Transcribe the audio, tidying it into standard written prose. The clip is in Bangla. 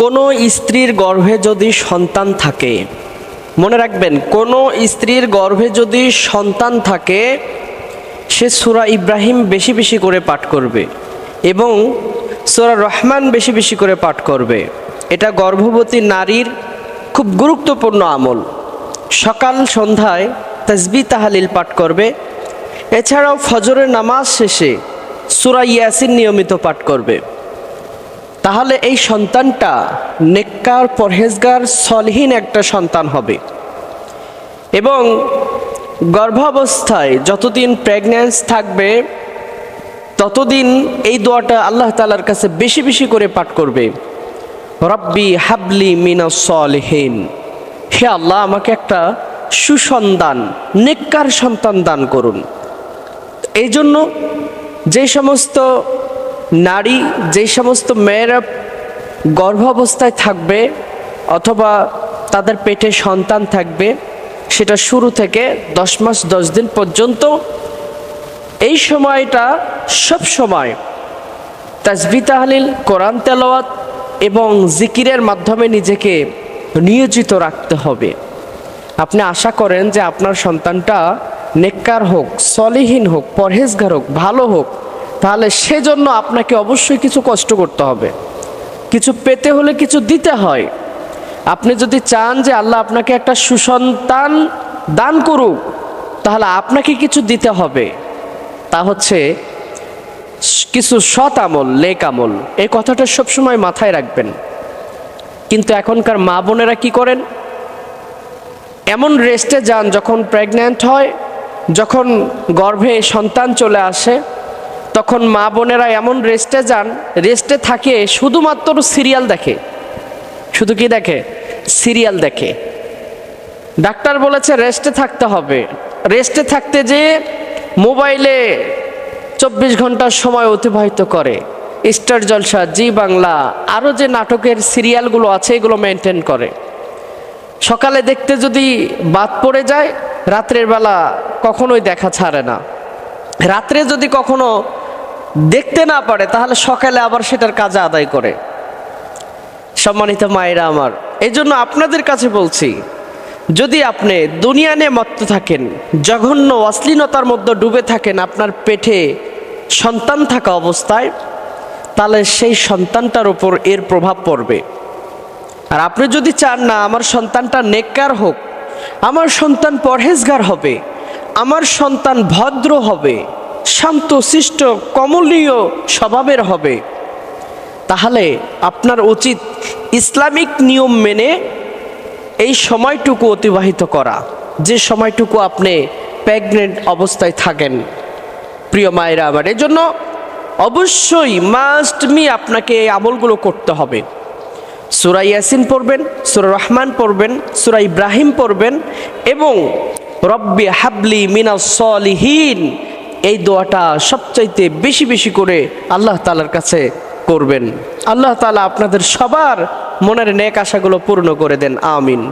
কোনো স্ত্রীর গর্ভে যদি সন্তান থাকে, মনে রাখবেন, কোনো স্ত্রীর গর্ভে যদি সন্তান থাকে সে সূরা ইব্রাহিম বেশি বেশি করে পাঠ করবে এবং সূরা রহমান বেশি বেশি করে পাঠ করবে। এটা গর্ভবতী নারীর খুব গুরুত্বপূর্ণ আমল। সকাল সন্ধ্যায় তাসবিহ তাহলিল পাঠ করবে। এছাড়াও ফজরের নামাজ শেষে সূরা ইয়াসিন নিয়মিত পাঠ করবে। তাহলে এই সন্তানটা নেককার, পরহেজগার, সলিহিন একটা সন্তান হবে। এবং গর্ভাবস্থায় যতদিন প্রেগন্যান্স থাকবে ততদিন এই দোয়াটা আল্লাহ তাআলার কাছে বেশি বেশি করে পাঠ করবে, রব্বি হাবলি মিনাস সলিহিন। হে আল্লাহ, আমাকে একটা সুসন্তান, নেককার সন্তান দান করুন। এই জন্য যে সমস্ত নারী, যে সমস্ত মেয়েরা গর্ভাবস্থায় থাকবে অথবা তাদের পেটে সন্তান থাকবে, সেটা শুরু থেকে 10 মাস 10 দিন পর্যন্ত এই সময়টা সব সময় তাসবিহ তাহলিল, কোরআন তেলাওয়াত এবং জিকিরের মাধ্যমে নিজেকে নিয়োজিত রাখতে হবে। আপনি আশা করেন যে আপনার সন্তানটা নেককার হোক, সলিহিন হোক, পরহেজগার হোক, ভালো হোক, তাহলে সেজন্য আপনাকে অবশ্যই কিছু কষ্ট করতে হবে। কিছু পেতে হলে কিছু দিতে হয়। আপনি যদি চান যে আল্লাহ আপনাকে একটা সুসন্তান দান করুক, তাহলে আপনাকে কিছু দিতে হবে। তা হচ্ছে কিছু সৎ আমল, নেক আমল। এই কথাটা সবসময় মাথায় রাখবেন। কিন্তু এখনকার মা বোনেরা কি করেন? এমন রেস্টে যান, যখন প্রেগন্যান্ট হয়, যখন গর্ভে সন্তান চলে আসে, তখন মা বোনেরা এমন রেস্টে যান, রেস্টে থাকে শুধুমাত্র সিরিয়াল দেখে। শুধু কি দেখে? সিরিয়াল দেখে। ডাক্তার বলেছে রেস্টে থাকতে হবে। রেস্টে থাকতে যে মোবাইলে 24 ঘন্টার সময় অতিবাহিত করে। স্টার জলসা, জি বাংলা, আরও যে নাটকের সিরিয়ালগুলো আছে এগুলো মেনটেন করে। সকালে দেখতে যদি বাদ পড়ে যায়, রাত্রের বেলা কখনোই দেখা ছাড়ে না। রাত্রে যদি কখনো দেখতে না পারে, তাহলে সকালে আবার সেটার কাজ আদায় করে। সম্মানিত মায়েরা আমার, এই জন্য আপনাদের কাছে বলছি, যদি আপনি দুনিয়া নিয়ে মত্ত থাকেন, জঘন্য অশ্লীলতার মধ্যে ডুবে থাকেন আপনার পেটে সন্তান থাকা অবস্থায়, তাহলে সেই সন্তানটার উপর এর প্রভাব পড়বে। আর আপনি যদি চান না আমার সন্তানটা নেককার হোক, আমার সন্তান পরহেজগার হবে, আমার সন্তান ভদ্র হবে, শান্ত শিষ্ট কমলীয় স্বভাবের হবে, তাহলে আপনার উচিত ইসলামিক নিয়ম মেনে এই সময়টুকু অতিবাহিত করা, যে সময়টুকু আপনি প্রেগনেন্ট অবস্থায় থাকেন। প্রিয় মায়েরা আমার, এই জন্য অবশ্যই আপনাকে এই আমলগুলো করতে হবে। সূরা ইয়াসিন পড়বেন, সূরা রহমান পড়বেন, সূরা ইব্রাহিম পড়বেন এবং রব্বি হাবলি মিনাস সলিহিন এই দোয়াটা সবচাইতে বেশি বেশি করে আল্লাহ তাআলার কাছে করবেন। আল্লাহ তাআলা আপনাদের সবার মনের নেক আশাগুলো পূর্ণ করে দেন। আমিন।